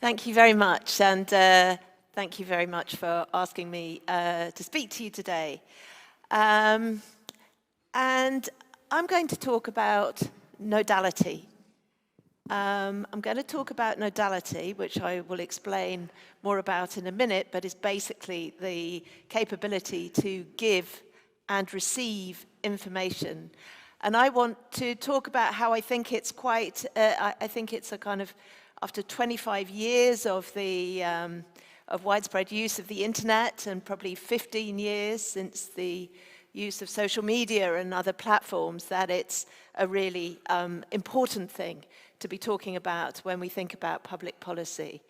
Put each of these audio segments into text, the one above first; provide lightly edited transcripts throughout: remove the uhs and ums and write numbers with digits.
Thank you very much, and thank you very much for asking me to speak to you today. And I'm going to talk about nodality. I'm going to talk about nodality, which I will explain more about in a minute, but is basically the capability to give and receive information. And I want to talk about how I think it's quite, I think it's a kind of, after 25 years of widespread use of the internet, and probably 15 years since the use of social media and other platforms, that it's a really important thing to be talking about when we think about public policy.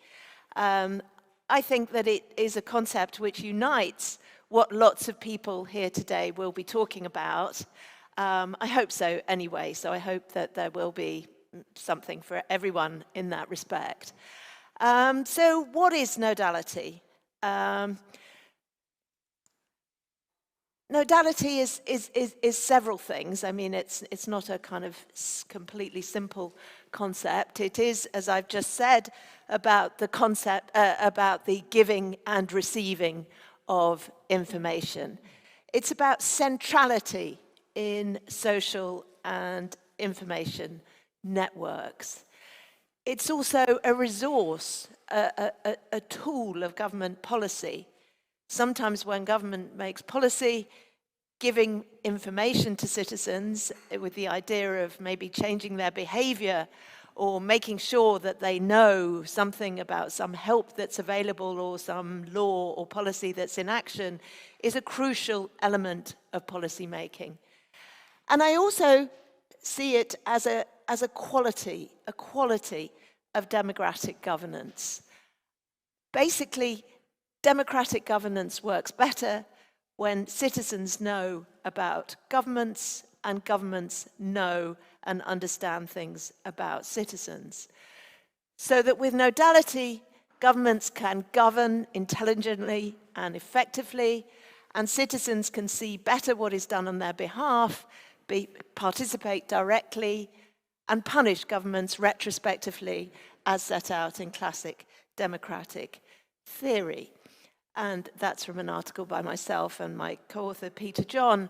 I think that it is a concept which unites what lots of people here today will be talking about. I hope so anyway, so I hope that there will be something for everyone in that respect. So what is nodality? Nodality is several things. I mean, it's not a kind of completely simple concept. It is, as I've just said, about the concept, about the giving and receiving of information. It's about centrality in social and information networks. It's also a resource, a tool of government policy. Sometimes when government makes policy, giving information to citizens with the idea of maybe changing their behavior or making sure that they know something about some help that's available or some law or policy that's in action, is a crucial element of policy making. And I also see it as a quality of democratic governance. Basically, democratic governance works better when citizens know about governments and governments know and understand things about citizens. So that with nodality, governments can govern intelligently and effectively, and citizens can see better what is done on their behalf, participate directly, and punish governments retrospectively as set out in classic democratic theory. And that's from an article by myself and my co-author Peter John,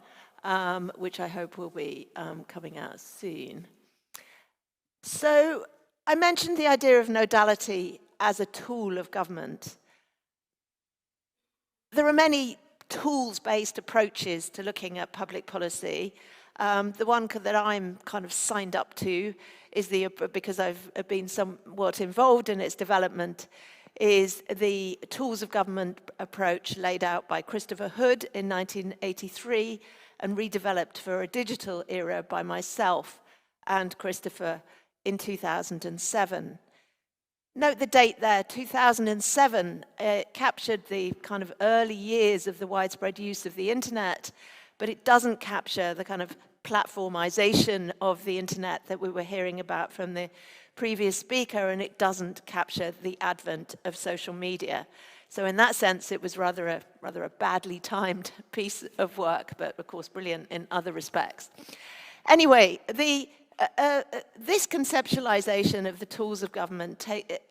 which I hope will be coming out soon. So I mentioned the idea of nodality as a tool of government. There are many tools-based approaches to looking at public policy. The one that I'm kind of signed up to is because I've been somewhat involved in its development, is the tools of government approach laid out by Christopher Hood in 1983 and redeveloped for a digital era by myself and Christopher in 2007. Note the date there, 2007. It captured the kind of early years of the widespread use of the internet, but it doesn't capture the kind of platformization of the internet that we were hearing about from the previous speaker, and it doesn't capture the advent of social media. So in that sense, it was rather a badly timed piece of work, but of course brilliant in other respects. Anyway, this conceptualization of the tools of government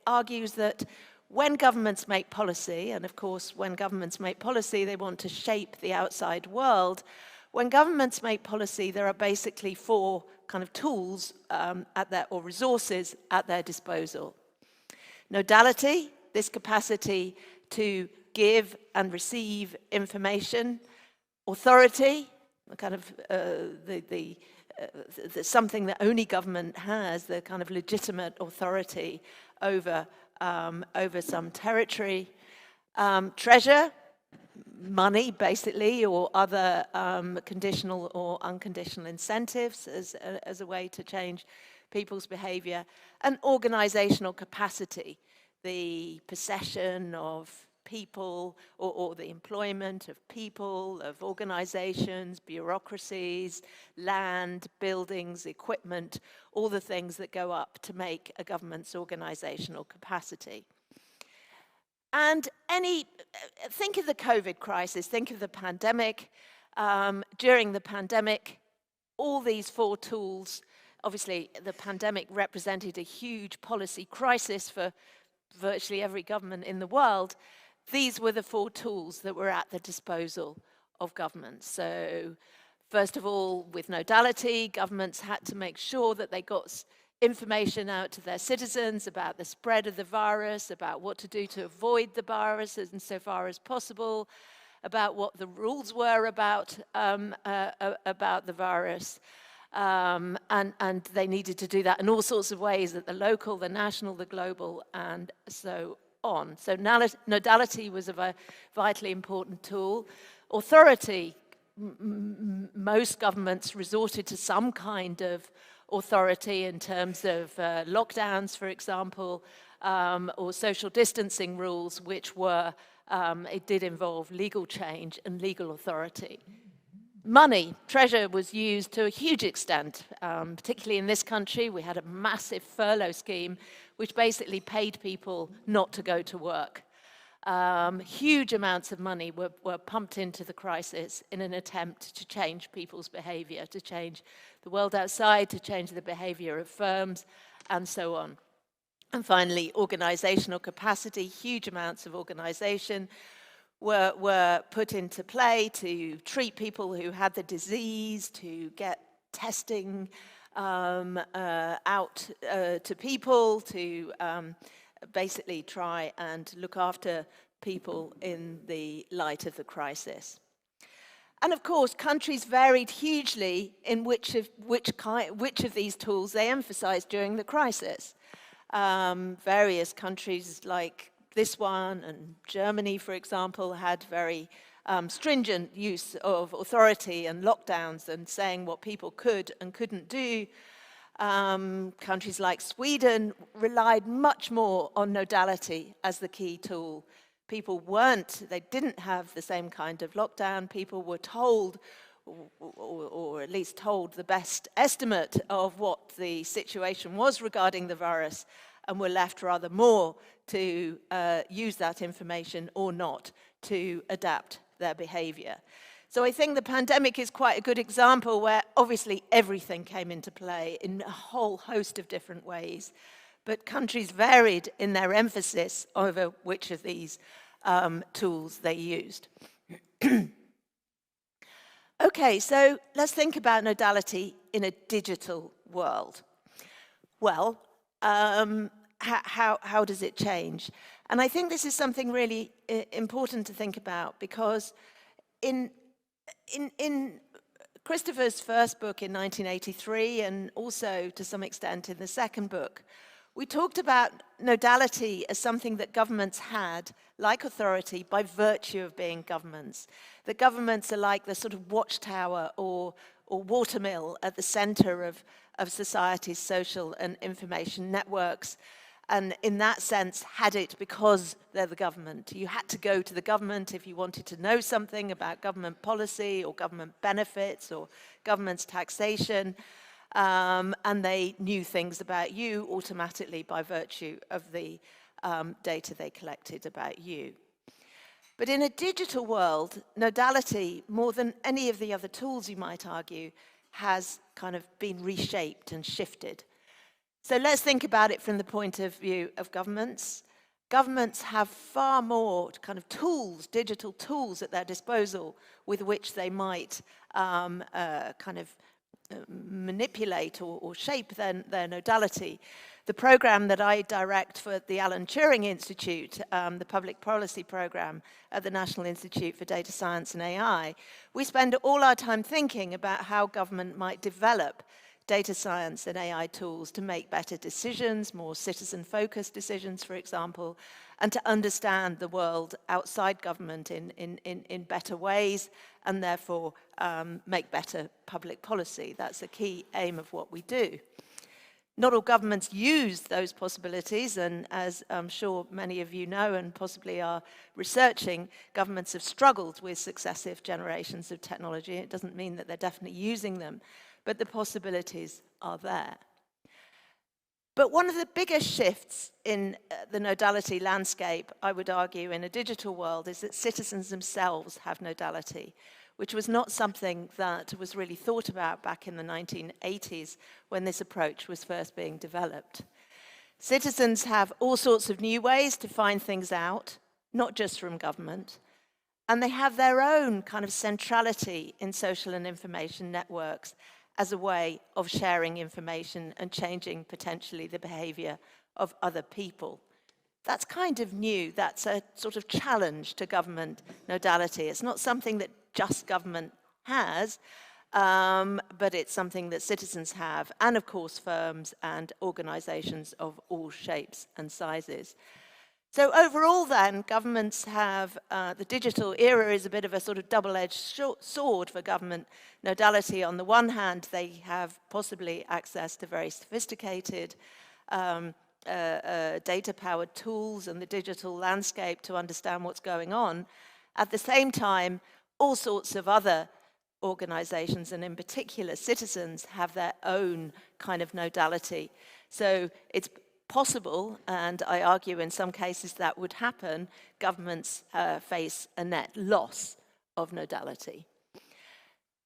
argues that when governments make policy, and of course when governments make policy, they want to shape the outside world. When governments make policy, there are basically four kind of tools or resources at their disposal. Nodality, this capacity to give and receive information. Authority, kind of something that only government has, the kind of legitimate authority over some territory. Treasure, money, basically, or other conditional or unconditional incentives as a way to change people's behavior. And organizational capacity, the possession of people or the employment of people, of organizations, bureaucracies, land, buildings, equipment, all the things that go up to make a government's organizational capacity. And think of the COVID crisis, think of the pandemic. During the pandemic, all these four tools, obviously the pandemic represented a huge policy crisis for virtually every government in the world, these were the 4 tools that were at the disposal of governments. So first of all, with Nodality, governments had to make sure that they got information out to their citizens about the spread of the virus, about what to do to avoid the virus insofar as possible, about what the rules were about the virus. And they needed to do that in all sorts of ways, at the local, the national, the global, and so on. So Nodality was a vitally important tool. Authority, most governments resorted to some kind of authority in terms of lockdowns, for example, or social distancing rules, which were, it did involve legal change and legal authority. Money, treasure was used to a huge extent, particularly in this country. We had a massive furlough scheme, which basically paid people not to go to work. Huge amounts of money were pumped into the crisis in an attempt to change people's behavior, to change the world outside, to change the behavior of firms, and so on. And finally, organizational capacity, huge amounts of organization were put into play to treat people who had the disease, to get testing out to people, to basically try and look after people in the light of the crisis. And of course, countries varied hugely in which of these tools they emphasized during the crisis. Various countries like this one and Germany, for example, had very stringent use of authority and lockdowns and saying what people could and couldn't do. Countries like Sweden relied much more on Nodality as the key tool. People they didn't have the same kind of lockdown. People were told, or at least told the best estimate of what the situation was regarding the virus, and were left rather more to use that information or not to adapt their behavior. So I think the pandemic is quite a good example where obviously everything came into play in a whole host of different ways, but countries varied in their emphasis over which of these tools they used. Okay, so let's think about Nodality in a digital world. Well, how does it change? And I think this is something really important to think about, because in Christopher's first book in 1983, and also to some extent in the second book, we talked about Nodality as something that governments had, like authority, by virtue of being governments. That governments are like the sort of watchtower or watermill at the center of society's social and information networks. And in that sense, had it because they're the government. You had to go to the government if you wanted to know something about government policy or government benefits or government's taxation. And they knew things about you automatically by virtue of the data they collected about you. But in a digital world, Nodality, more than any of the other tools you might argue, has kind of been reshaped and shifted. So let's think about it from the point of view of governments. Governments have far more kind of tools, digital tools at their disposal with which they might manipulate or shape their Nodality. The program that I direct for the Alan Turing Institute, the public policy program at the National Institute for Data Science and AI, we spend all our time thinking about how government might develop data science and AI tools to make better decisions, more citizen-focused decisions, for example, and to understand the world outside government in better ways, and therefore make better public policy. That's a key aim of what we do. Not all governments use those possibilities, and as I'm sure many of you know and possibly are researching, governments have struggled with successive generations of technology. It doesn't mean that they're definitely using them, but the possibilities are there. But one of the biggest shifts in the Nodality landscape, I would argue, in a digital world is that citizens themselves have Nodality, which was not something that was really thought about back in the 1980s when this approach was first being developed. Citizens have all sorts of new ways to find things out, not just from government. And they have their own kind of centrality in social and information networks as a way of sharing information and changing potentially the behavior of other people. That's kind of new. That's a sort of challenge to government nodality. It's not something that just government has, but it's something that citizens have, and of course firms and organizations of all shapes and sizes. So overall then, governments have, the digital era is a bit of a sort of double-edged sword for government nodality. On the one hand, they have possibly access to very sophisticated data-powered tools and the digital landscape to understand what's going on. At the same time, all sorts of other organizations, and in particular citizens, have their own kind of nodality. So it's possible, and I argue in some cases that would happen, governments face a net loss of nodality.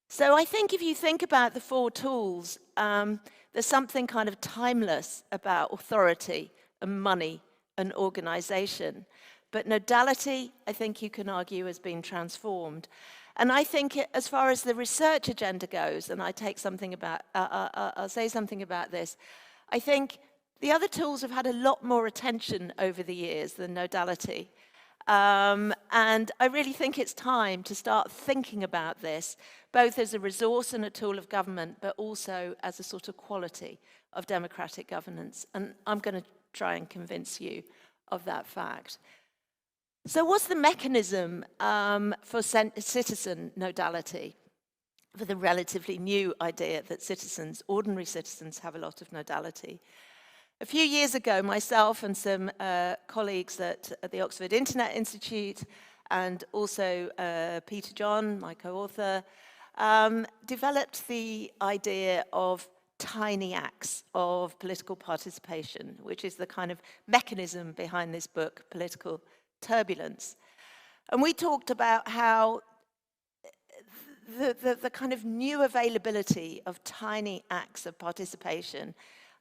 So I think if you think about the four tools, there's something kind of timeless about authority and money and organization. But nodality, I think you can argue, has been transformed. And I think as far as the research agenda goes, and I take something about, I'll say something about this, I think the other tools have had a lot more attention over the years than nodality. And I really think it's time to start thinking about this, both as a resource and a tool of government, but also as a sort of quality of democratic governance. And I'm going to try and convince you of that fact. So what's the mechanism for citizen nodality? For the relatively new idea that citizens, ordinary citizens, have a lot of nodality. A few years ago, myself and some colleagues at the Oxford Internet Institute, and also Peter John, my co-author, developed the idea of tiny acts of political participation, which is the kind of mechanism behind this book, Political Turbulence. And we talked about how the kind of new availability of tiny acts of participation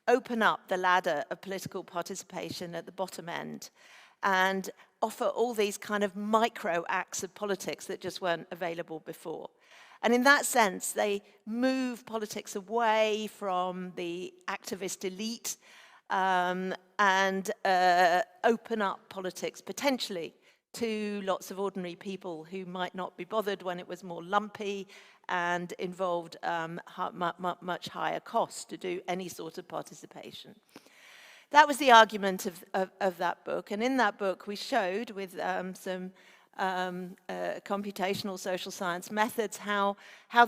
open up the ladder of political participation at the bottom end and offer all these kind of micro acts of politics that just weren't available before. And in that sense, they move politics away from the activist elite and open up politics potentially to lots of ordinary people who might not be bothered when it was more lumpy and involved much higher costs to do any sort of participation. That was the argument of that book. And in that book, we showed with some computational social science methods how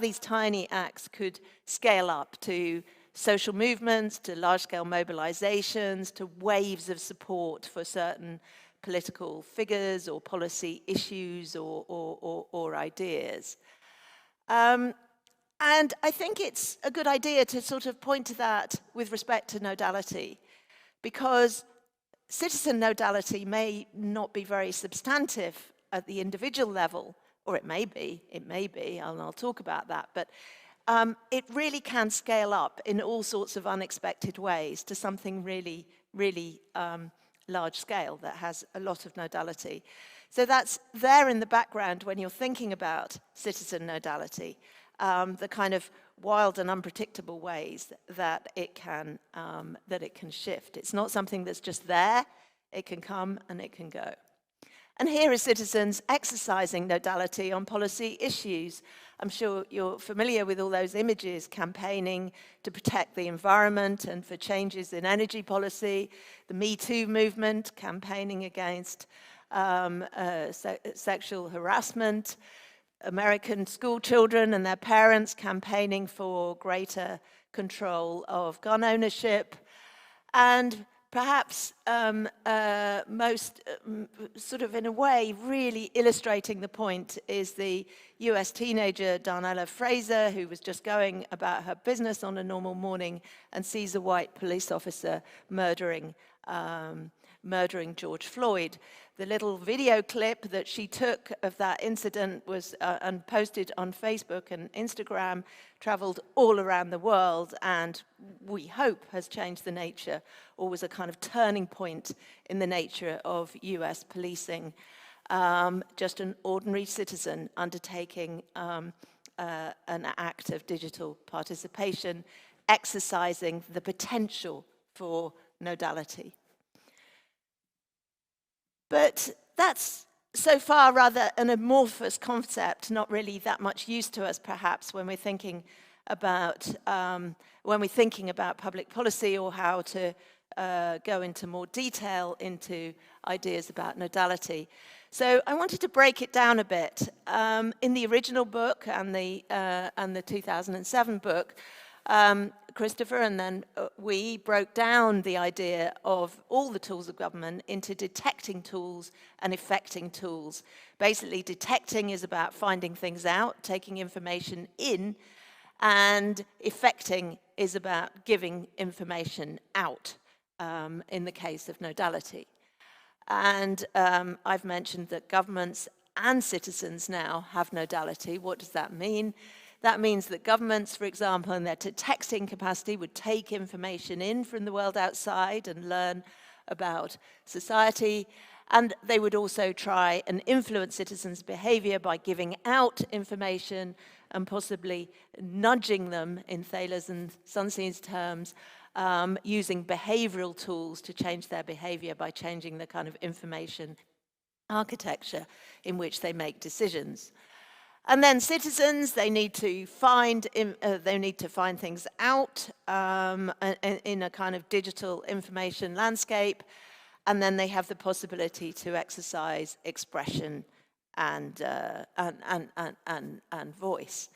these tiny acts could scale up to social movements, to large-scale mobilizations, to waves of support for certain political figures or policy issues or ideas. And I think it's a good idea to sort of point to that with respect to nodality, because citizen nodality may not be very substantive at the individual level, or it may be, and I'll talk about that, but it really can scale up in all sorts of unexpected ways to something really, really large scale that has a lot of nodality. So that's there in the background when you're thinking about citizen nodality, the kind of wild and unpredictable ways that it can shift. It's not something that's just there. It can come and it can go. And here are citizens exercising nodality on policy issues. I'm sure you're familiar with all those images, campaigning to protect the environment and for changes in energy policy, the Me Too movement, campaigning against sexual harassment, American school children and their parents campaigning for greater control of gun ownership, and perhaps most sort of in a way really illustrating the point is the US teenager Darnella Fraser, who was just going about her business on a normal morning and sees a white police officer murdering murdering George Floyd. The little video clip that she took of that incident was and posted on Facebook and Instagram, traveled all around the world, and we hope has changed the nature, or was a kind of turning point in the nature of US policing. Just an ordinary citizen undertaking an act of digital participation, exercising the potential for nodality. But that's so far rather an amorphous concept, not really that much use to us perhaps when we're thinking about public policy, or how to go into more detail into ideas about nodality. So I wanted to break it down a bit. In the original book and the 2007 book, Christopher and then we broke down the idea of all the tools of government into detecting tools and effecting tools. Basically, detecting is about finding things out, taking information in, and effecting is about giving information out, in the case of nodality. And I've mentioned that governments and citizens now have nodality. What does that mean? That means that governments, for example, in their detecting capacity, would take information in from the world outside and learn about society. And they would also try and influence citizens' behavior by giving out information and possibly nudging them, in Thaler's and Sunstein's terms, using behavioral tools to change their behavior by changing the kind of information architecture in which they make decisions. And then citizens, they need to find things out in a kind of digital information landscape, and then they have the possibility to exercise expression and voice.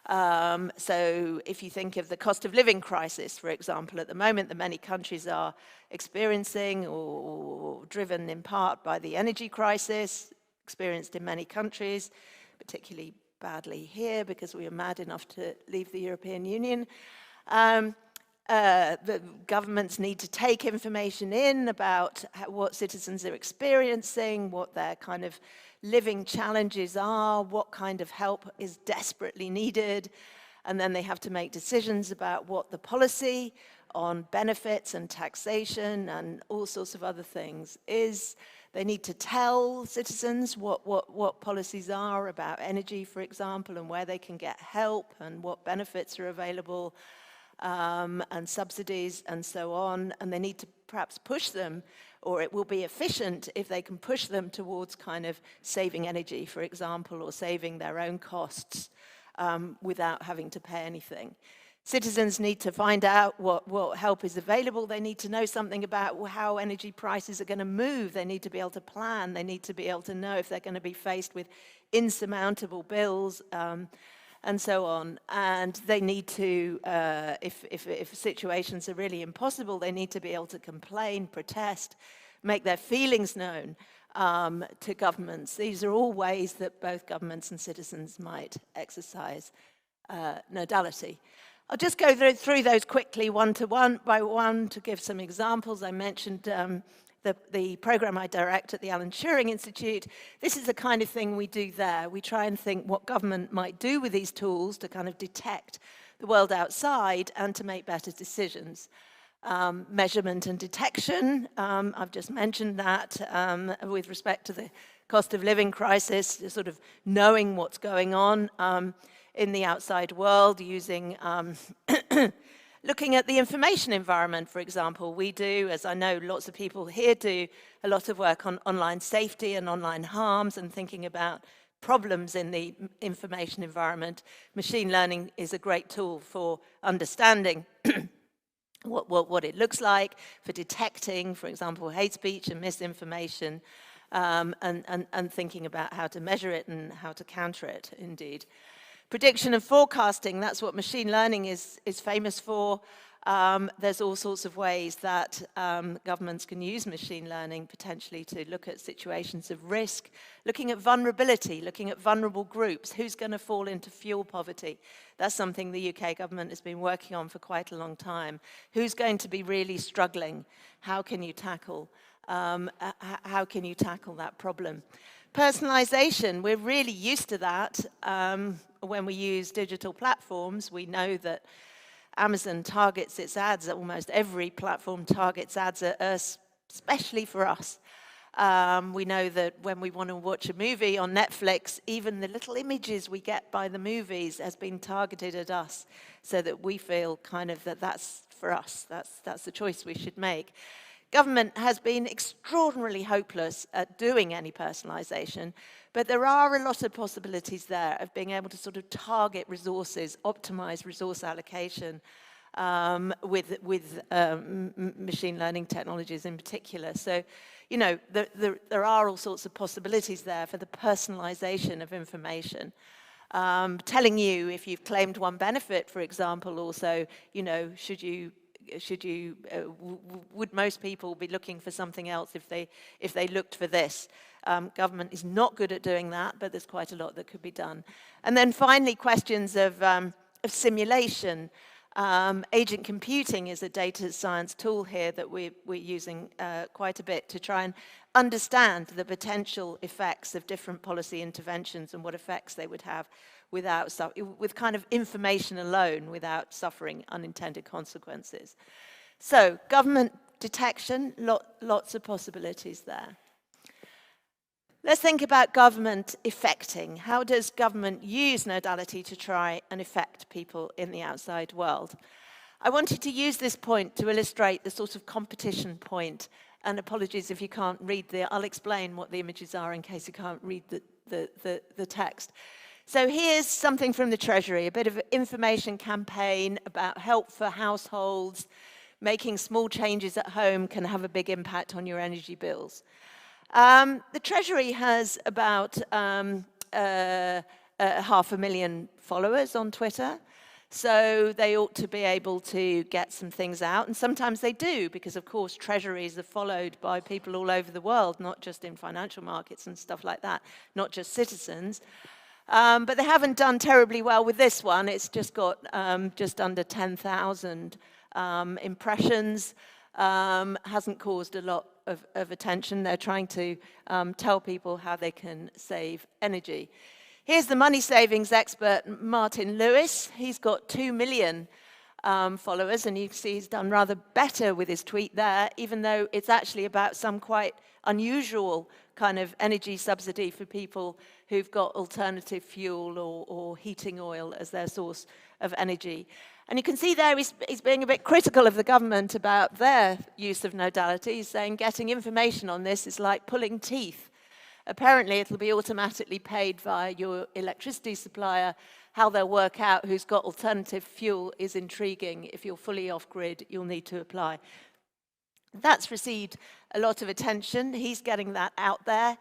So if you think of the cost of living crisis, for example, at the moment that many countries are experiencing, or driven in part by the energy crisis, experienced in many countries, particularly badly here because we are mad enough to leave the European Union. The governments need to take information in about what citizens are experiencing, what their kind of living challenges are, what kind of help is desperately needed, and then they have to make decisions about what the policy on benefits and taxation and all sorts of other things is. They need to tell citizens what policies are about energy, for example, and where they can get help and what benefits are available, and subsidies and so on. And they need to perhaps push them, or it will be efficient if they can push them towards kind of saving energy, for example, or saving their own costs without having to pay anything. Citizens need to find out what help is available. They need to know something about how energy prices are going to move. They need to be able to plan. They need to be able to know if they're going to be faced with insurmountable bills, and so on. And they need to, if situations are really impossible, they need to be able to complain, protest, make their feelings known to governments. These are all ways that both governments and citizens might exercise nodality. I'll just go through those quickly, one by one, to give some examples. I mentioned the program I direct at the Alan Turing Institute. This is the kind of thing we do there. We try and think what government might do with these tools to kind of detect the world outside and to make better decisions. Measurement and detection, I've just mentioned that with respect to the cost of living crisis, sort of knowing what's going on in the outside world, using looking at the information environment, for example. We do, as I know lots of people here do, a lot of work on online safety and online harms and thinking about problems in the information environment. Machine learning is a great tool for understanding what it looks like, for detecting, for example, hate speech and misinformation, and thinking about how to measure it and how to counter it, indeed. Prediction and forecasting, that's what machine learning is famous for. There's all sorts of ways that governments can use machine learning potentially to look at situations of risk, looking at vulnerability, looking at vulnerable groups. Who's going to fall into fuel poverty? That's something the UK government has been working on for quite a long time. Who's going to be really struggling? How can you tackle How can you tackle that problem? Personalization, we're really used to that when we use digital platforms. We know that Amazon targets its ads, almost every platform targets ads at us, especially for us. We know that when we want to watch a movie on Netflix, even the little images we get by the movies has been targeted at us, so that we feel kind of that that's for us, that's the choice we should make. Government has been extraordinarily hopeless at doing any personalization, but there are a lot of possibilities there of being able to sort of target resources, optimize resource allocation with machine learning technologies in particular. So, you know, there are all sorts of possibilities there for the personalization of information. Telling you if you've claimed one benefit, for example, also, you know, would most people be looking for something else if they looked for this? Government is not good at doing that, but there's quite a lot that could be done. And then finally, questions of simulation. Agent computing is a data science tool here that we're using quite a bit to try and understand the potential effects of different policy interventions and what effects they would have with kind of information alone, without suffering unintended consequences. So government detection, lots of possibilities there. Let's think about government effecting. How does government use Nodality to try and affect people in the outside world? I wanted to use this point to illustrate the sort of competition point. And apologies if you can't read I'll explain what the images are in case you can't read the text. So here's something from the Treasury, a bit of an information campaign about help for households. Making small changes at home can have a big impact on your energy bills. The Treasury has about 500,000 followers on Twitter, so they ought to be able to get some things out, and sometimes they do, because of course treasuries are followed by people all over the world, not just in financial markets and stuff like that, not just citizens. But they haven't done terribly well with this one. It's just got just under 10,000 impressions, hasn't caused a lot of attention. They're trying to tell people how they can save energy. Here's the money savings expert, Martin Lewis. He's got 2 million followers, and you can see he's done rather better with his tweet there, even though it's actually about some quite unusual kind of energy subsidy for people who've got alternative fuel or heating oil as their source of energy. And you can see there he's being a bit critical of the government about their use of Nodality. He's saying getting information on this is like pulling teeth. Apparently it'll be automatically paid via your electricity supplier. How they'll work out who's got alternative fuel is intriguing. If you're fully off-grid, you'll need to apply. That's received a lot of attention. He's getting that out there.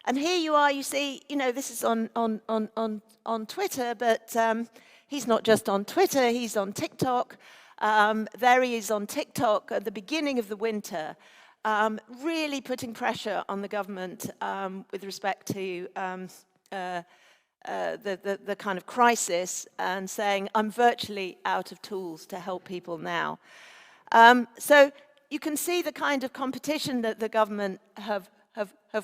And here you are, you see, you know, this is on Twitter, but he's not just on Twitter, he's on TikTok. There he is on TikTok at the beginning of the winter, really putting pressure on the government with respect to the kind of crisis, and saying, I'm virtually out of tools to help people now. So you can see the kind of competition that the government have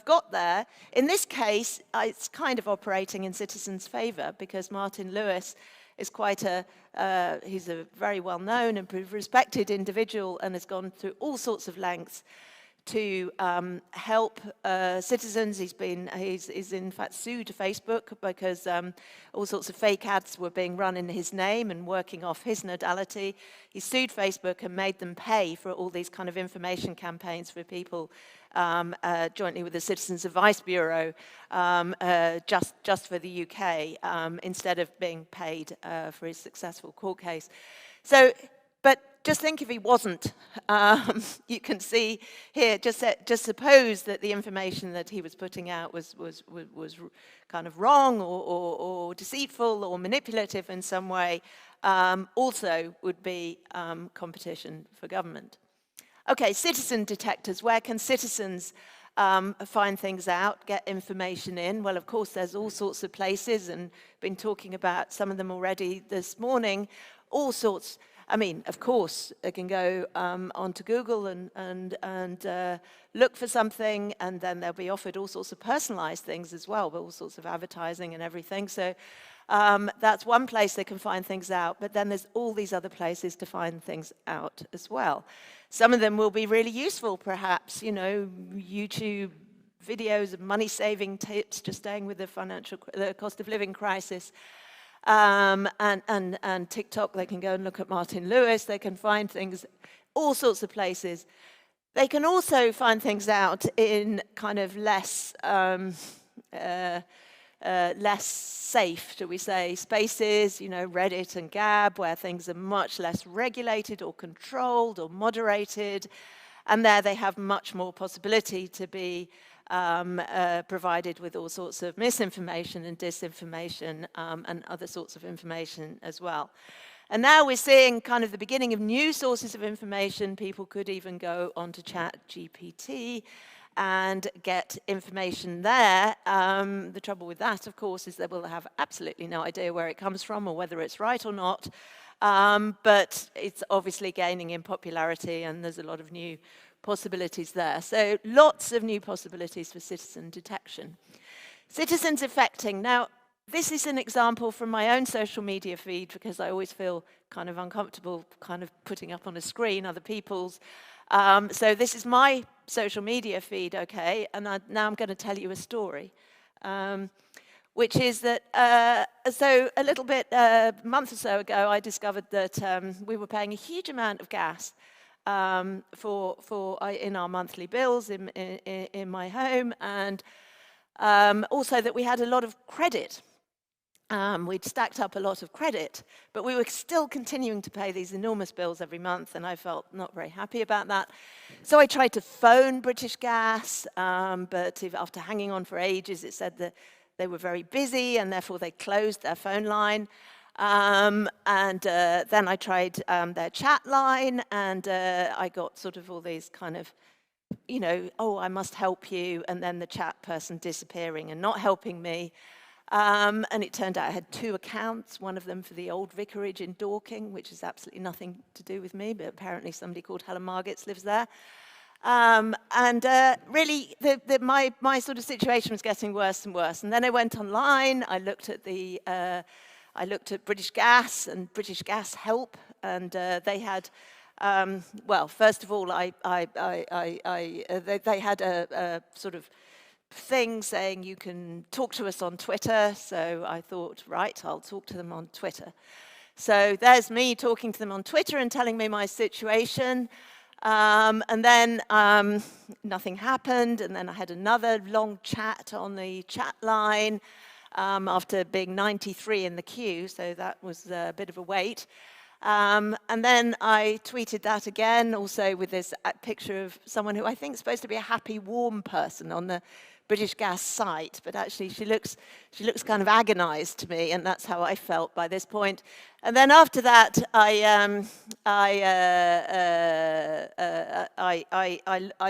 got there. In this case, it's kind of operating in citizens' favor, because Martin Lewis is he's a very well-known and respected individual, and has gone through all sorts of lengths to help citizens. He's in fact sued Facebook because all sorts of fake ads were being run in his name and working off his Nodality. He sued Facebook and made them pay for all these kind of information campaigns for people jointly with the Citizens Advice Bureau, just for the UK, instead of being paid for his successful court case. So, but just think if he wasn't. You can see here, just suppose that the information that he was putting out was kind of wrong or deceitful or manipulative in some way, also would be competition for government. Okay, citizen detectors. Where can citizens find things out, get information in? Well, of course, there's all sorts of places, and been talking about some of them already this morning. All sorts I mean, of course, they can go onto Google and look for something, and then they'll be offered all sorts of personalized things as well, but all sorts of advertising and everything. So that's one place they can find things out, but then there's all these other places to find things out as well. Some of them will be really useful, perhaps, you know, YouTube videos of money-saving tips, just staying with the cost of living crisis. And TikTok, they can go and look at Martin Lewis. They can find things all sorts of places. They can also find things out in kind of less safe, shall we say, spaces, you know, Reddit and Gab, where things are much less regulated or controlled or moderated. And there they have much more possibility to be provided with all sorts of misinformation and disinformation and other sorts of information as well. And now we're seeing kind of the beginning of new sources of information. People could even go onto ChatGPT and get information there. The trouble with that, of course, is they will have absolutely no idea where it comes from or whether it's right or not. But it's obviously gaining in popularity, and there's a lot of new possibilities there. So lots of new possibilities for citizen detection. Citizens affecting. Now, this is an example from my own social media feed, because I always feel kind of uncomfortable kind of putting up on a screen other people's. So this is my social media feed, okay, and now I'm going to tell you a story, which is that, so a little bit, a month or so ago, I discovered that we were paying a huge amount of gas in our monthly bills in my home, and also that we had a lot of credit. We'd stacked up a lot of credit, but we were still continuing to pay these enormous bills every month, and I felt not very happy about that. So I tried to phone British Gas, but after hanging on for ages, it said that they were very busy, and therefore they closed their phone line. Then I tried their chat line, and I got sort of all these kind of, you know, oh, I must help you, and then the chat person disappearing and not helping me. And it turned out I had 2 accounts, one of them for the old vicarage in Dorking, which has absolutely nothing to do with me, but apparently somebody called Helen Margits lives there. Really, my sort of situation was getting worse and worse. And then I went online. I looked at British Gas and British Gas Help, and they had. Well, first of all, they had a sort of thing saying you can talk to us on Twitter. So I thought, right, I'll talk to them on Twitter. So there's me talking to them on Twitter and telling me my situation. And then nothing happened. And then I had another long chat on the chat line after being 93 in the queue. So that was a bit of a wait. And then I tweeted that again, also with this picture of someone who I think is supposed to be a happy, warm person on the British Gas site, but actually she looks kind of agonized to me, and that's how I felt by this point. And then after that, I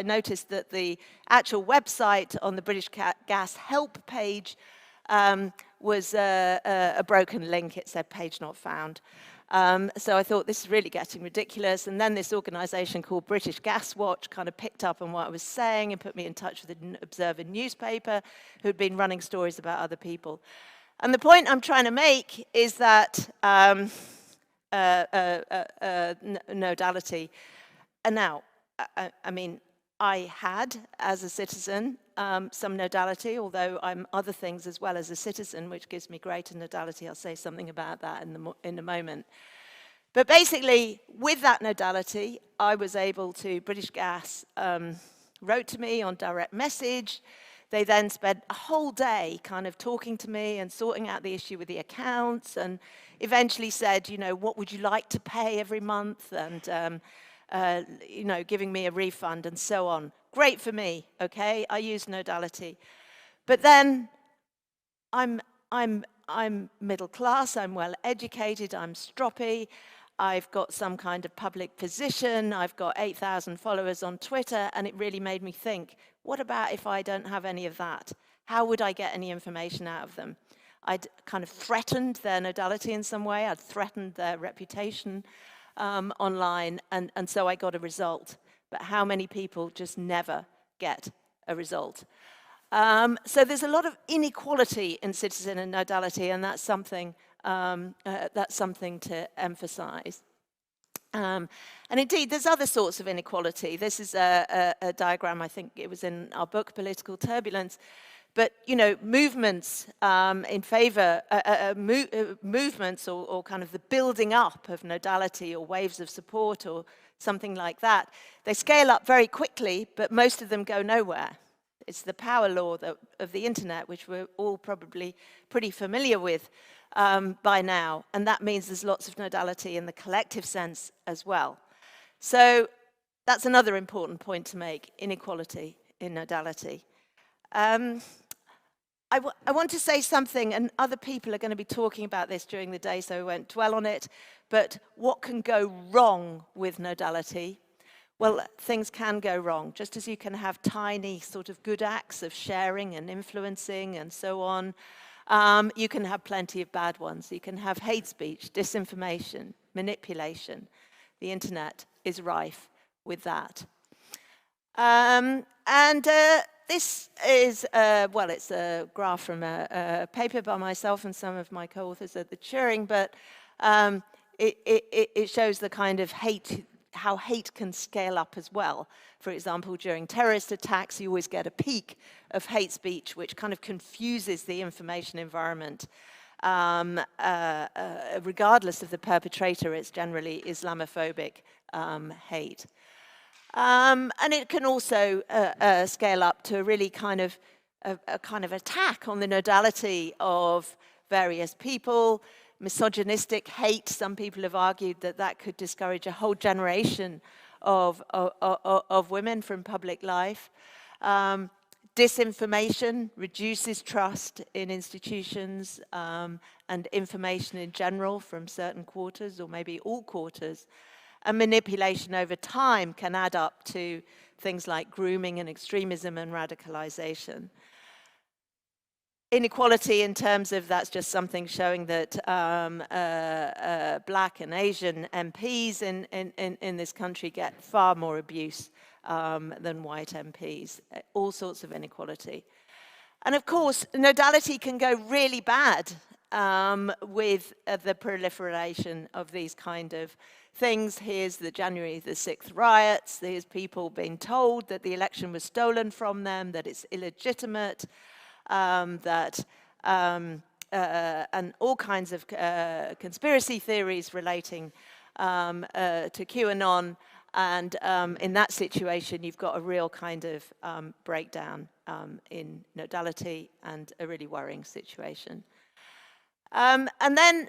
noticed that the actual website on the British Gas help page was a broken link. It said page not found. So I thought, this is really getting ridiculous. And then this organization called British Gas Watch kind of picked up on what I was saying and put me in touch with an Observer newspaper who'd been running stories about other people. And the point I'm trying to make is that nodality. And now, I mean, I had, as a citizen, some nodality, although I'm other things as well as a citizen, which gives me greater nodality. I'll say something about that in a moment. But basically, with that nodality, I was able to, British Gas wrote to me on direct message. They then spent a whole day kind of talking to me and sorting out the issue with the accounts, and eventually said, you know, what would you like to pay every month? And you know, giving me a refund and so on. Great for me, okay? I use nodality. But then I'm middle class, I'm well educated, I'm stroppy, I've got some kind of public position, I've got 8,000 followers on Twitter, and it really made me think, what about if I don't have any of that? How would I get any information out of them? I'd kind of threatened their nodality in some way, I'd threatened their reputation. online, and so I got a result. But how many people just never get a result? So there's a lot of inequality in citizen and nodality, and that's something to emphasize. And indeed, there's other sorts of inequality. This is a diagram, I think it was in our book, Political Turbulence. But, you know, movements in favor, movements or kind of the building up of nodality or waves of support or something like that, they scale up very quickly, but most of them go nowhere. It's the power law of the internet, which we're all probably pretty familiar with by now. And that means there's lots of nodality in the collective sense as well. So that's another important point to make, inequality in nodality. I want to say something, and other people are going to be talking about this during the day, so I won't dwell on it, but what can go wrong with nodality? Well, things can go wrong, just as you can have tiny sort of good acts of sharing and influencing and so on. You can have plenty of bad ones. You can have hate speech, disinformation, manipulation. The internet is rife with that. This is, well, it's a graph from a paper by myself and some of my co-authors at the Turing, but it shows the kind of hate, how hate can scale up as well. For example, during terrorist attacks, you always get a peak of hate speech, which kind of confuses the information environment. Regardless of the perpetrator, it's generally Islamophobic hate. And it can also scale up to a really kind of attack on the nodality of various people, misogynistic hate. Some people have argued that that could discourage a whole generation of women from public life. Disinformation reduces trust in institutions and information in general from certain quarters or maybe all quarters. And manipulation over time can add up to things like grooming and extremism and radicalization. Inequality in terms of, that's just something showing that Black and Asian MPs in this country get far more abuse than white MPs, all sorts of inequality. And of course, nodality can go really bad with the proliferation of these kind of things. Here's the January the 6th riots. Here's people being told that the election was stolen from them, that it's illegitimate, and all kinds of conspiracy theories relating to QAnon. And in that situation, you've got a real kind of breakdown in nodality and a really worrying situation. And then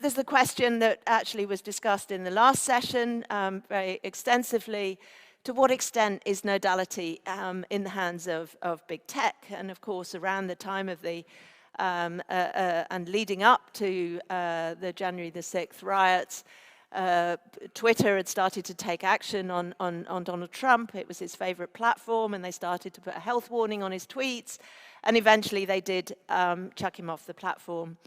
there's the question that actually was discussed in the last session very extensively. To what extent is nodality in the hands of big tech? And of course, around the time of the, and leading up to the January the 6th riots, Twitter had started to take action on Donald Trump. It was his favorite platform, and they started to put a health warning on his tweets. And eventually they did chuck him off the platform.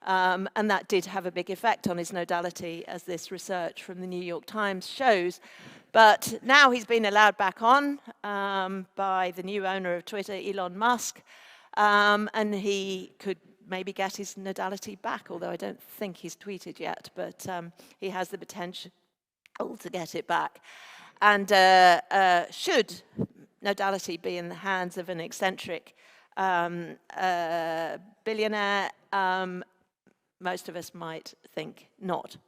And that did have a big effect on his nodality, as this research from the New York Times shows. But now he's been allowed back on by the new owner of Twitter, Elon Musk, and he could maybe get his nodality back, although I don't think he's tweeted yet, but he has the potential to get it back. And should nodality be in the hands of an eccentric billionaire, most of us might think not.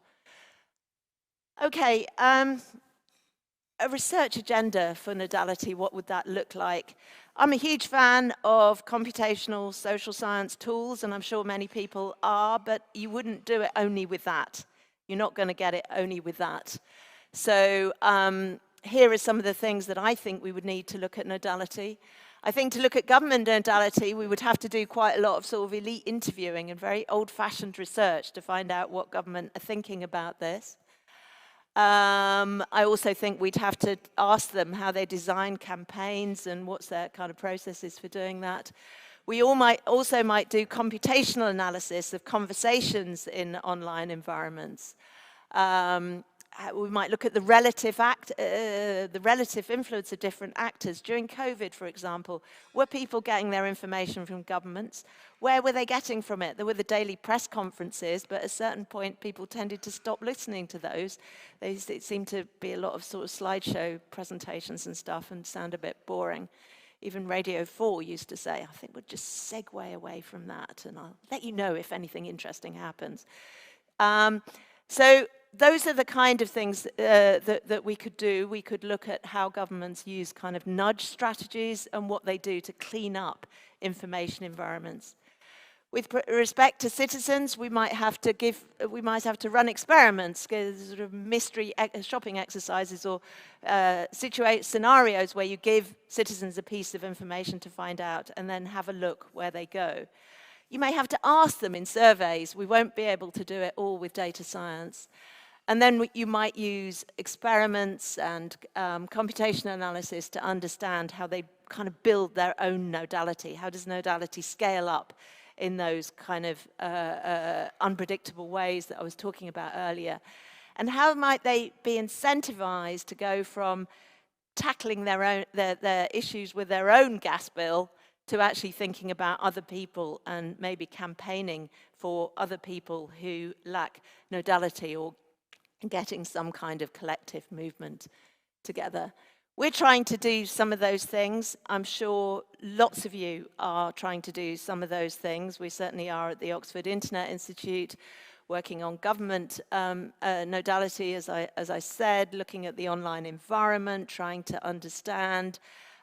Okay, a research agenda for nodality, what would that look like? I'm a huge fan of computational social science tools, and I'm sure many people are, but you wouldn't do it only with that. You're not going to get it only with that. So here are some of the things that I think we would need to look at nodality. I think to look at government nodality, we would have to do quite a lot of sort of elite interviewing and very old-fashioned research to find out what government are thinking about this. I also think we'd have to ask them how they design campaigns and what's their kind of processes for doing that. We also might do computational analysis of conversations in online environments. we might look at the relative influence of different actors. During COVID, for example, were people getting their information from governments? Where were they getting from it? There were the daily press conferences, but at a certain point, people tended to stop listening to those. It seemed to be a lot of sort of slideshow presentations and stuff and sound a bit boring. Even Radio 4 used to say, I think we'll just segue away from that, and I'll let you know if anything interesting happens. So those are the kind of things that we could do. We could look at how governments use kind of nudge strategies and what they do to clean up information environments. With respect to citizens, we might have to run experiments, sort of mystery shopping exercises, or situate scenarios where you give citizens a piece of information to find out and then have a look where they go. You may have to ask them in surveys. We won't be able to do it all with data science. And then you might use experiments and computational analysis to understand how they kind of build their own nodality. How does nodality scale up in those kind of unpredictable ways that I was talking about earlier? And how might they be incentivized to go from tackling their issues with their own gas bill to actually thinking about other people and maybe campaigning for other people who lack nodality, or getting some kind of collective movement together. We're trying to do some of those things. I'm sure lots of you are trying to do some of those things. We certainly are at the Oxford Internet Institute, working on government nodality, as I said, looking at the online environment, trying to understand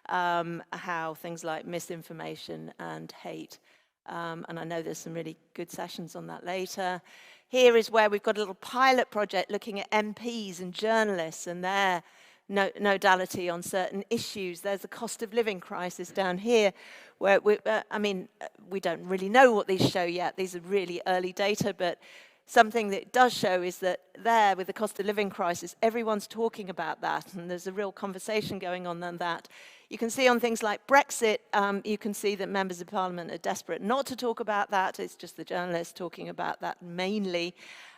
how things like misinformation and hate, and I know there's some really good sessions on that later. Here is where we've got a little pilot project looking at MPs and journalists and their nodality on certain issues. There's a cost of living crisis down here, where we don't really know what these show yet. These are really early data, but something that it does show is that there, with the cost of living crisis, everyone's talking about that, and there's a real conversation going on that. You can see on things like Brexit, you can see that members of parliament are desperate not to talk about that. It's just the journalists talking about that mainly.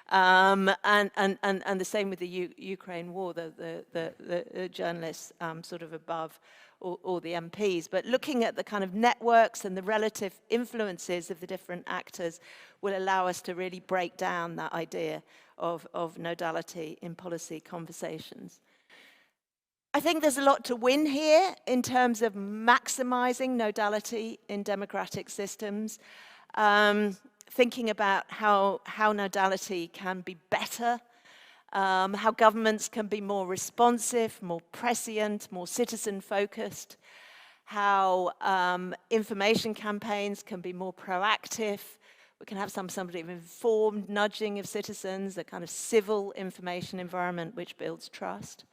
And the same with the Ukraine war, the journalists sort of above all the MPs. But looking at the kind of networks and the relative influences of the different actors will allow us to really break down that idea of nodality in policy conversations. I think there's a lot to win here in terms of maximizing nodality in democratic systems. Thinking about how nodality can be better, how governments can be more responsive, more prescient, more citizen-focused, how information campaigns can be more proactive. We can have some sort of informed nudging of citizens, a kind of civil information environment which builds trust.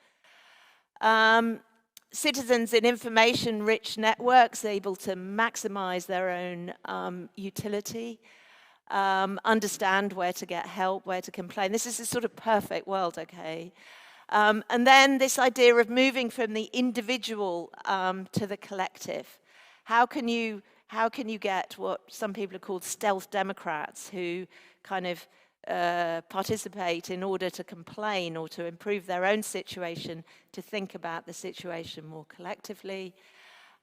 Citizens in information-rich networks able to maximize their own utility, understand where to get help, where to complain. This is a sort of perfect world, okay? And then this idea of moving from the individual to the collective. How can you get what some people have called stealth democrats, who kind of participate in order to complain or to improve their own situation, to think about the situation more collectively?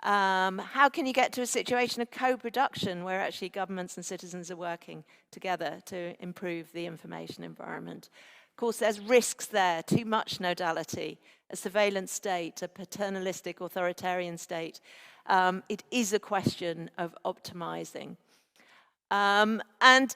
How can you get to a situation of co-production where actually governments and citizens are working together to improve the information environment? Of course, there's risks there, too much nodality, a surveillance state, a paternalistic authoritarian state. It is a question of optimizing. And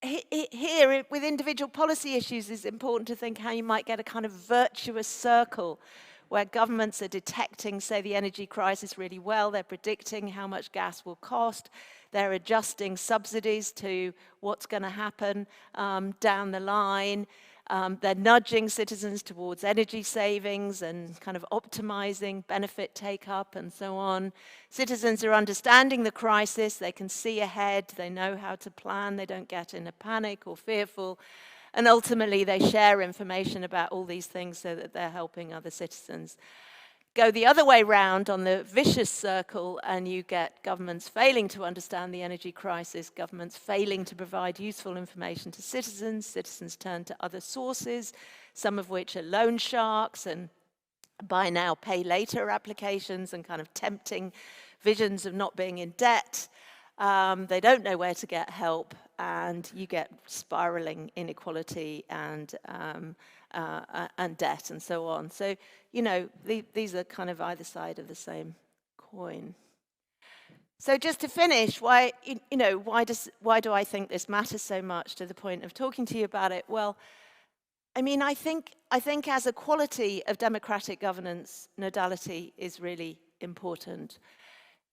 here, with individual policy issues, it's important to think how you might get a kind of virtuous circle where governments are detecting, say, the energy crisis really well. They're predicting how much gas will cost. They're adjusting subsidies to what's going to happen down the line. They're nudging citizens towards energy savings and kind of optimizing benefit take-up and so on. Citizens are understanding the crisis. They can see ahead. They know how to plan. They don't get in a panic or fearful. And ultimately, they share information about all these things so that they're helping other citizens. go the other way round on the vicious circle, and you get governments failing to understand the energy crisis, governments failing to provide useful information to citizens, citizens turn to other sources, some of which are loan sharks and buy now, pay later applications and kind of tempting visions of not being in debt. They don't know where to get help, and you get spiraling inequality and debt and so on. So, you know, these are kind of either side of the same coin. So just to finish, why do I think this matters so much to the point of talking to you about it? Well, I mean, I think as a quality of democratic governance, nodality is really important.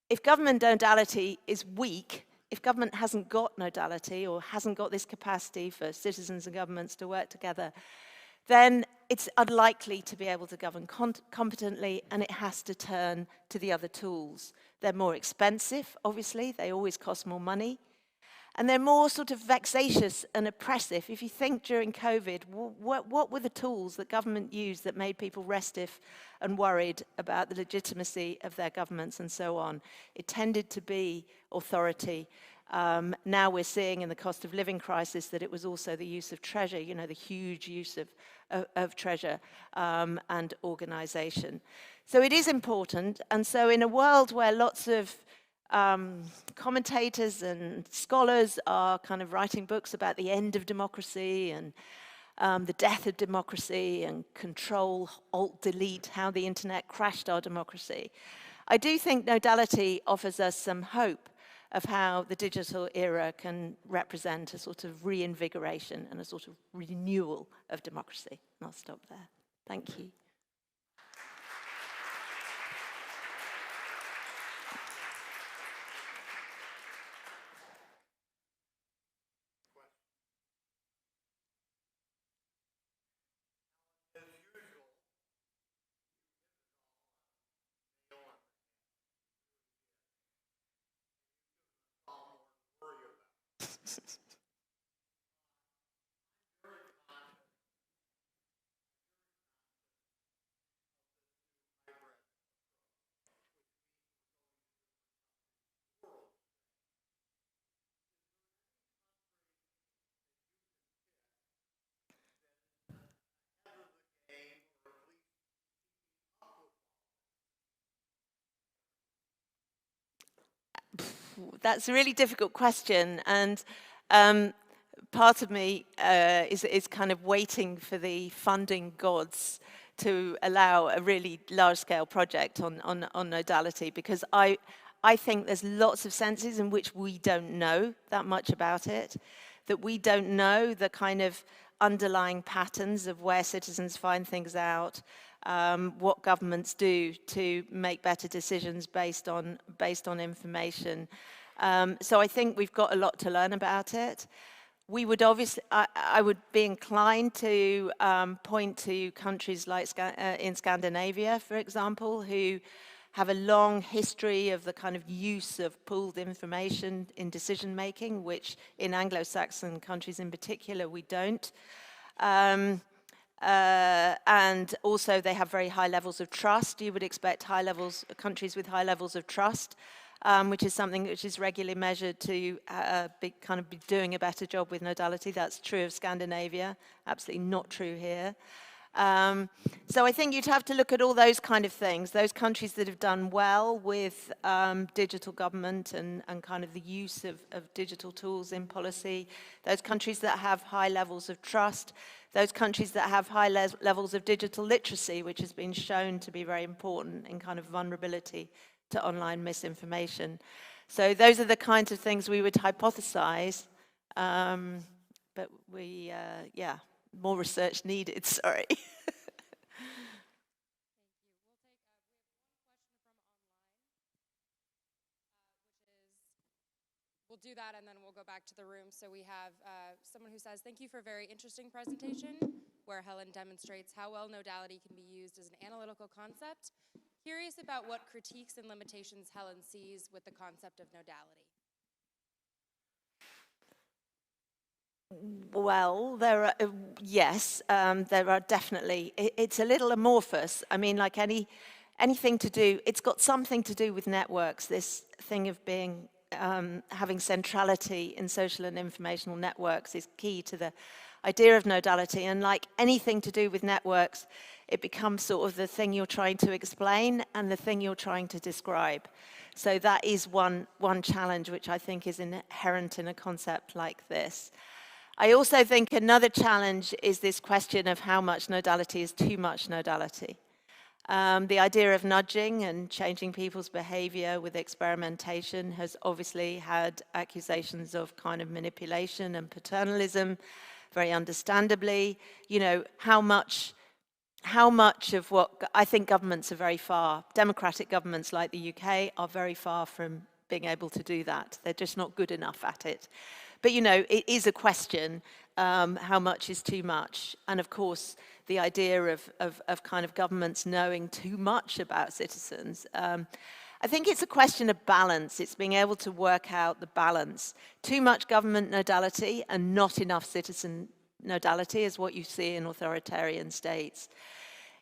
If government nodality is weak, if government hasn't got nodality or hasn't got this capacity for citizens and governments to work together, then it's unlikely to be able to govern competently, and it has to turn to the other tools. They're more expensive, obviously, they always cost more money. And they're more sort of vexatious and oppressive. If you think during COVID, what were the tools that government used that made people restive and worried about the legitimacy of their governments and so on? It tended to be authority. Now we're seeing in the cost of living crisis that it was also the use of treasure, you know, the huge use of treasure and organization. So it is important. And so in a world where lots of commentators and scholars are kind of writing books about the end of democracy and the death of democracy and control, alt, delete, how the internet crashed our democracy. I do think nodality offers us some hope of how the digital era can represent a sort of reinvigoration and a sort of renewal of democracy. And I'll stop there. Thank you. That's a really difficult question, and part of me is kind of waiting for the funding gods to allow a really large-scale project on nodality, because I think there's lots of senses in which we don't know that much about it, that we don't know the kind of underlying patterns of where citizens find things out, what governments do to make better decisions based on information. So I think we've got a lot to learn about it. We would obviously, I would be inclined to point to countries like in Scandinavia, for example, who have a long history of the kind of use of pooled information in decision making, which in Anglo-Saxon countries in particular we don't. And also they have very high levels of trust. You would expect countries with high levels of trust, which is something which is regularly measured to be doing a better job with nodality. That's true of Scandinavia, absolutely not true here. So I think you'd have to look at all those kind of things, those countries that have done well with digital government and kind of the use of digital tools in policy, those countries that have high levels of trust, those countries that have high levels of digital literacy, which has been shown to be very important in kind of vulnerability to online misinformation. So those are the kinds of things we would hypothesize, but we, yeah. More research needed, sorry. We'll do that and then we'll go back to the room. So we have someone who says, thank you for a very interesting presentation where Helen demonstrates how well nodality can be used as an analytical concept. Curious about what critiques and limitations Helen sees with the concept of nodality. Well, there are, yes, there are definitely. It's a little amorphous. I mean, like any anything to do, it's got something to do with networks, this thing of being, having centrality in social and informational networks is key to the idea of nodality. And like anything to do with networks, it becomes sort of the thing you're trying to explain and the thing you're trying to describe. So that is one challenge which I think is inherent in a concept like this. I also think another challenge is this question of how much nodality is too much nodality. The idea of nudging and changing people's behavior with experimentation has obviously had accusations of kind of manipulation and paternalism, very understandably. You know, how much of what, I think governments are very far, democratic governments like the UK are very far from being able to do that. They're just not good enough at it. But, you know, it is a question, how much is too much? And of course, the idea of kind of governments knowing too much about citizens. I think it's a question of balance. It's being able to work out the balance. Too much government nodality and not enough citizen nodality is what you see in authoritarian states.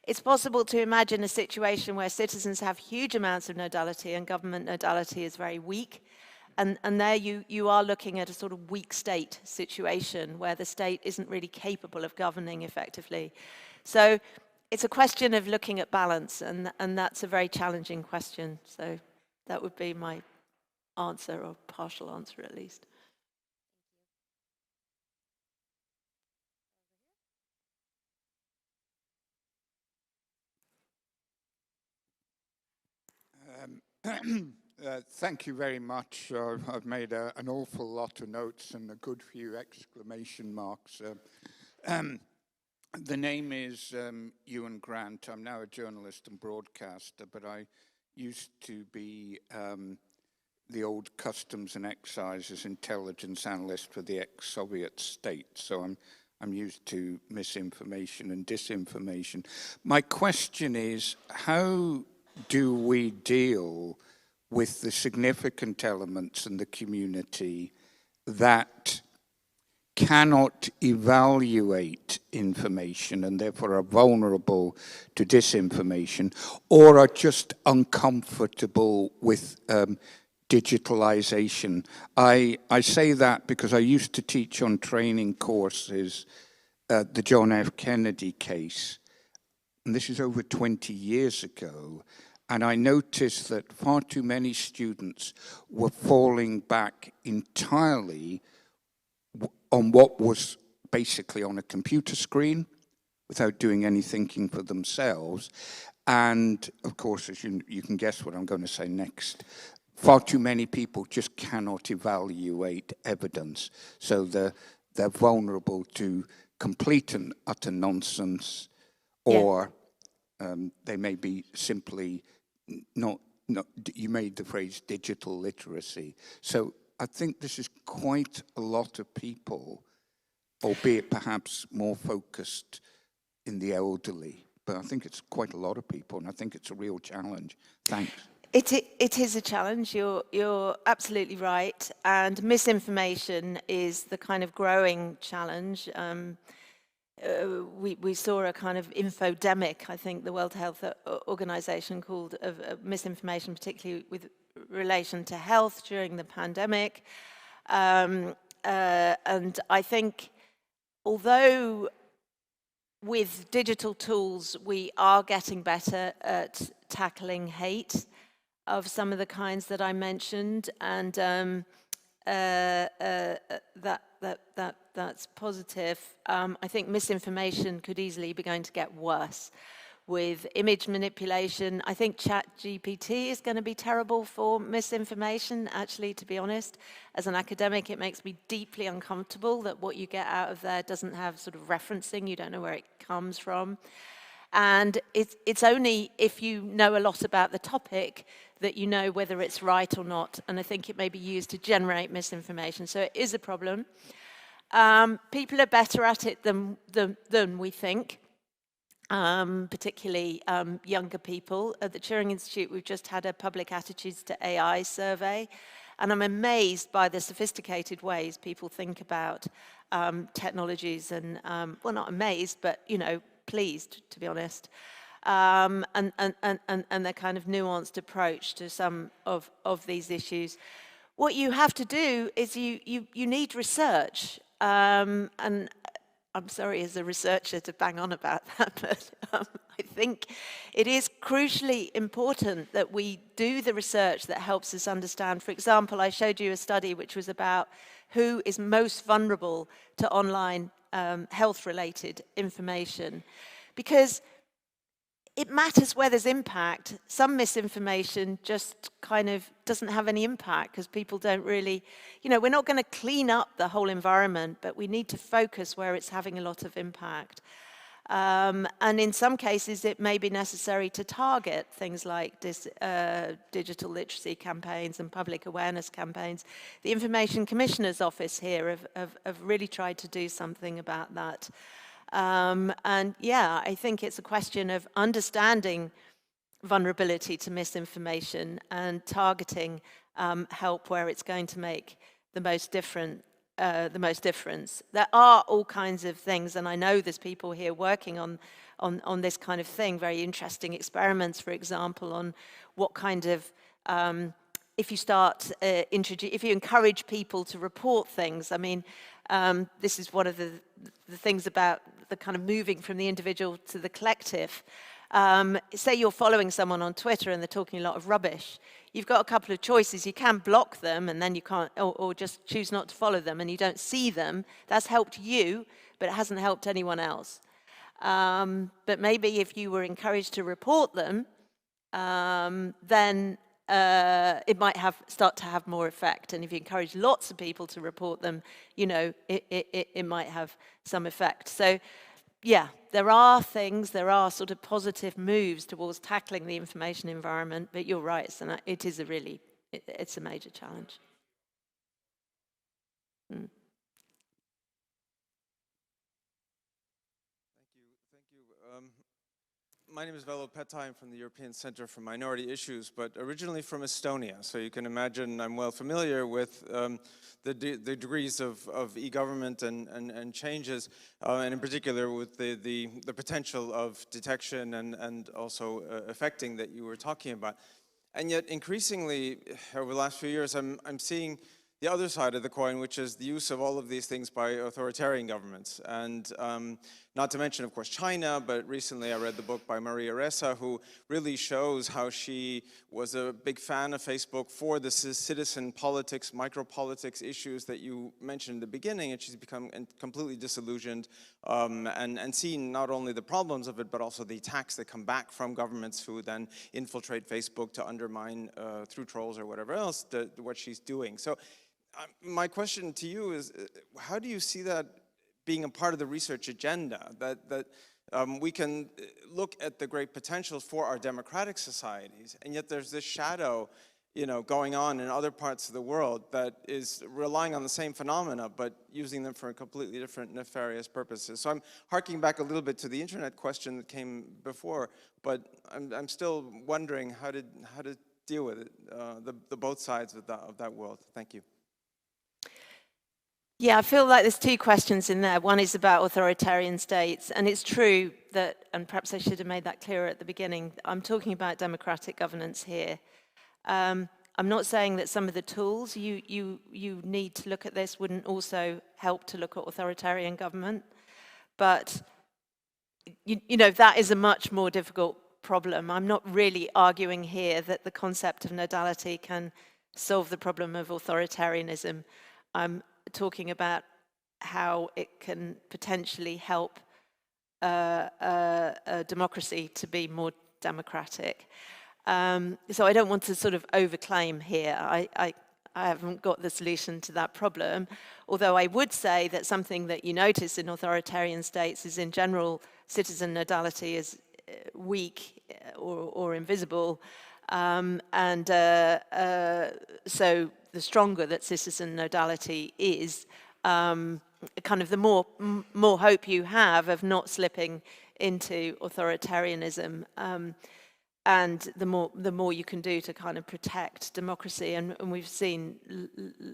It's possible to imagine a situation where citizens have huge amounts of nodality and government nodality is very weak. And there you are looking at a sort of weak state situation where the state isn't really capable of governing effectively. So it's a question of looking at balance, and that's a very challenging question. So that would be my answer, or partial answer at least. Thank you very much. I've made an awful lot of notes and a good few exclamation marks. The name is Ewan Grant. I'm now a journalist and broadcaster, but I used to be the old customs and excises intelligence analyst for the ex-Soviet state. So I'm used to misinformation and disinformation. My question is, how do we deal with the significant elements in the community that cannot evaluate information and therefore are vulnerable to disinformation, or are just uncomfortable with digitalization? I say that because I used to teach on training courses the John F. Kennedy case, and this is over 20 years ago, and I noticed that far too many students were falling back entirely on what was basically on a computer screen without doing any thinking for themselves. And of course, as you can guess what I'm going to say next, far too many people just cannot evaluate evidence. So they're vulnerable to complete and utter nonsense, or they may be simply not, you made the phrase digital literacy. So I think this is quite a lot of people, albeit perhaps more focused in the elderly. But I think it's quite a lot of people, and I think it's a real challenge. Thanks. It is a challenge, you're absolutely right, and misinformation is the kind of growing challenge. We saw a kind of infodemic, I think the World Health Organization called, of misinformation, particularly with relation to health during the pandemic. And I think, although with digital tools we are getting better at tackling hate of some of the kinds that I mentioned, and that's positive. I think misinformation could easily be going to get worse with image manipulation. I think ChatGPT is going to be terrible for misinformation, actually, to be honest. As an academic, it makes me deeply uncomfortable that what you get out of there doesn't have sort of referencing. You don't know where it comes from. And it's only if you know a lot about the topic that you know whether it's right or not. And I think it may be used to generate misinformation. So it is a problem. People are better at it than we think, particularly younger people. At the Turing Institute, we've just had a public attitudes to AI survey. And I'm amazed by the sophisticated ways people think about technologies, and, well, not amazed, but, you know, pleased, to be honest. and the kind of nuanced approach to some of these issues. What you have to do is you need research, and I'm sorry as a researcher to bang on about that, but I think it is crucially important that we do the research that helps us understand. For example, I showed you a study which was about who is most vulnerable to online health-related information, because it matters where there's impact. Some misinformation just kind of doesn't have any impact because people don't really, we're not going to clean up the whole environment, but we need to focus where it's having a lot of impact. And in some cases, it may be necessary to target things like digital literacy campaigns and public awareness campaigns. The Information Commissioner's Office here have really tried to do something about that. And yeah, I think it's a question of understanding vulnerability to misinformation and targeting help where it's going to make the most difference. There are all kinds of things, and I know there's people here working on this kind of thing, very interesting experiments, for example, on what kind of, if you encourage people to report things. I mean, this is one of the things about the kind of moving from the individual to the collective. Say you're following someone on Twitter and they're talking a lot of rubbish. You've got a couple of choices. You can block them and then you can't, or just choose not to follow them and you don't see them. That's helped you, but it hasn't helped anyone else. But maybe if you were encouraged to report them, then it might start to have more effect. And if you encourage lots of people to report them, it might have some effect. So yeah, there are sort of positive moves towards tackling the information environment, but you're right, it's a major challenge. Thank you. My name is Velo Petai. I'm from the European Center for Minority Issues, but originally from Estonia. So you can imagine I'm well familiar with the degrees of e-government and changes, and in particular with the potential of detection and also affecting that you were talking about. And yet increasingly over the last few years, I'm seeing the other side of the coin, which is the use of all of these things by authoritarian governments. And not to mention, of course, China, but recently I read the book by Maria Ressa, who really shows how she was a big fan of Facebook for the citizen politics, micro-politics issues that you mentioned in the beginning, and she's become completely disillusioned and seen not only the problems of it, but also the attacks that come back from governments who then infiltrate Facebook to undermine, through trolls or whatever else, what she's doing. So my question to you is, how do you see that being a part of the research agenda, that we can look at the great potential for our democratic societies, and yet there's this shadow, going on in other parts of the world that is relying on the same phenomena, but using them for completely different nefarious purposes. So I'm harking back a little bit to the internet question that came before, but I'm still wondering how to deal with it, the both sides of that world. Thank you. Yeah, I feel like there's two questions in there. One is about authoritarian states, and it's true that, and perhaps I should have made that clearer at the beginning, I'm talking about democratic governance here. I'm not saying that some of the tools you need to look at this wouldn't also help to look at authoritarian government, but that is a much more difficult problem. I'm not really arguing here that the concept of nodality can solve the problem of authoritarianism. I'm talking about how it can potentially help a democracy to be more democratic. So I don't want to sort of overclaim here. I haven't got the solution to that problem, although I would say that something that you notice in authoritarian states is in general citizen nodality is weak or invisible, so the stronger that citizen nodality is, kind of the more hope you have of not slipping into authoritarianism, and the more you can do to kind of protect democracy, and we've seen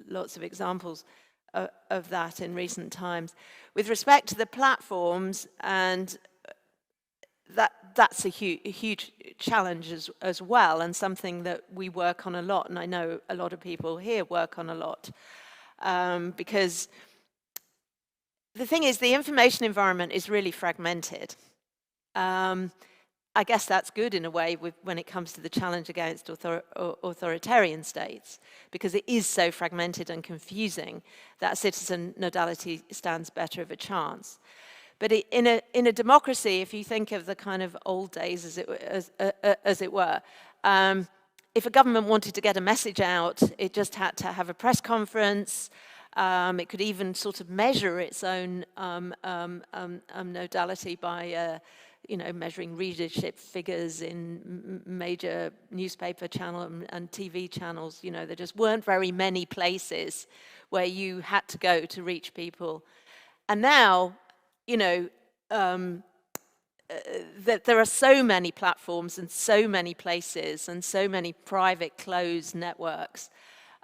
lots of examples of that in recent times. With respect to the platforms, and that's a huge challenge as well, and something that we work on a lot, and I know a lot of people here work on a lot, because the thing is, the information environment is really fragmented. I guess that's good in a way when it comes to the challenge against authoritarian states, because it is so fragmented and confusing that citizen nodality stands better of a chance. But in a democracy, if you think of the kind of old days, as it were, if a government wanted to get a message out, it just had to have a press conference. It could even sort of measure its own nodality by measuring readership figures in major newspaper channel and TV channels. There just weren't very many places where you had to go to reach people. And now, that there are so many platforms and so many places and so many private closed networks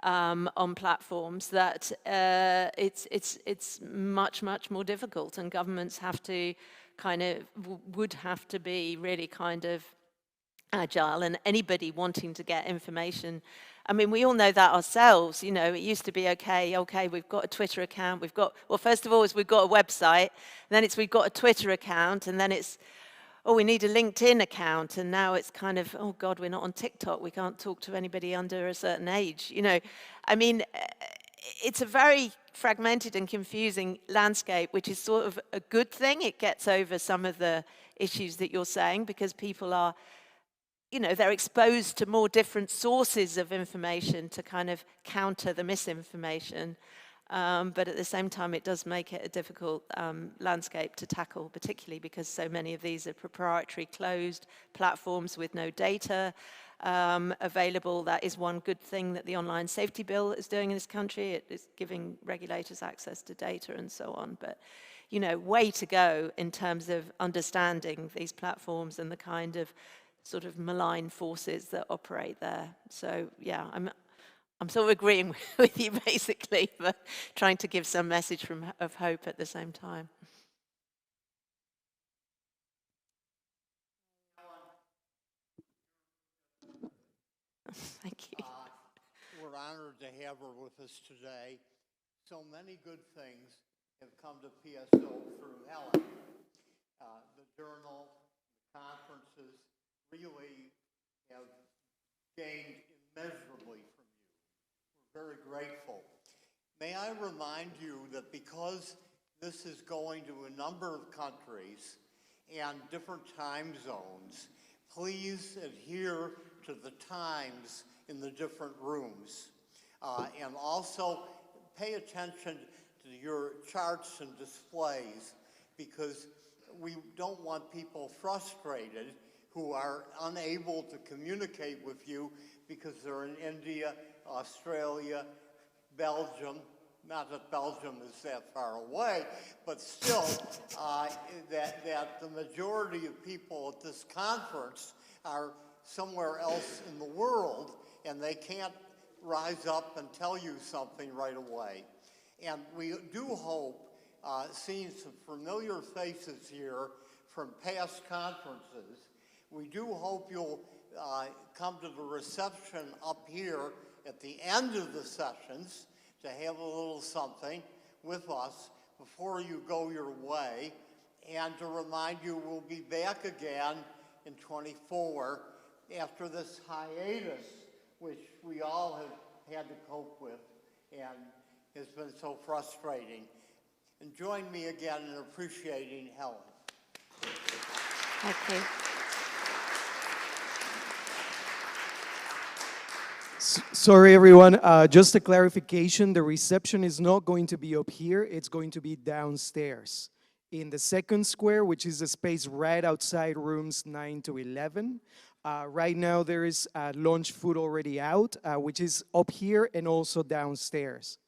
on platforms that it's much more difficult, and governments have to would have to be really kind of agile, and anybody wanting to get information. I mean, we all know that ourselves. It used to be okay, we've got a Twitter account, well, first of all, we've got a website, then we've got a Twitter account, and then we need a LinkedIn account, and now it's kind of, oh God, we're not on TikTok, we can't talk to anybody under a certain age. I mean, it's a very fragmented and confusing landscape, which is sort of a good thing. It gets over some of the issues that you're saying, because people are, they're exposed to more different sources of information to kind of counter the misinformation. But at the same time, it does make it a difficult landscape to tackle, particularly because so many of these are proprietary, closed platforms with no data available. That is one good thing that the Online Safety Bill is doing in this country. It is giving regulators access to data and so on. But, way to go in terms of understanding these platforms and the kind of sort of malign forces that operate there. So, yeah, I'm sort of agreeing with you, basically, but trying to give some message of hope at the same time. Thank you. We're honored to have her with us today. So many good things have come to PSO through Helen. The journal, the conferences really have gained immeasurably from you. We're very grateful. May I remind you that because this is going to a number of countries and different time zones, please adhere to the times in the different rooms. And also pay attention to your charts and displays, because we don't want people frustrated who are unable to communicate with you because they're in India, Australia, Belgium. Not that Belgium is that far away, but still, that the majority of people at this conference are somewhere else in the world, and they can't rise up and tell you something right away. And we do hope, seeing some familiar faces here from past conferences, we do hope you'll come to the reception up here at the end of the sessions to have a little something with us before you go your way, and to remind you we'll be back again in 24 after this hiatus, which we all have had to cope with and has been so frustrating. And join me again in appreciating Helen. Thank you. Sorry, everyone. Just a clarification. The reception is not going to be up here. It's going to be downstairs in the second square, which is a space right outside rooms 9 to 11. Right now, there is lunch food already out, which is up here and also downstairs.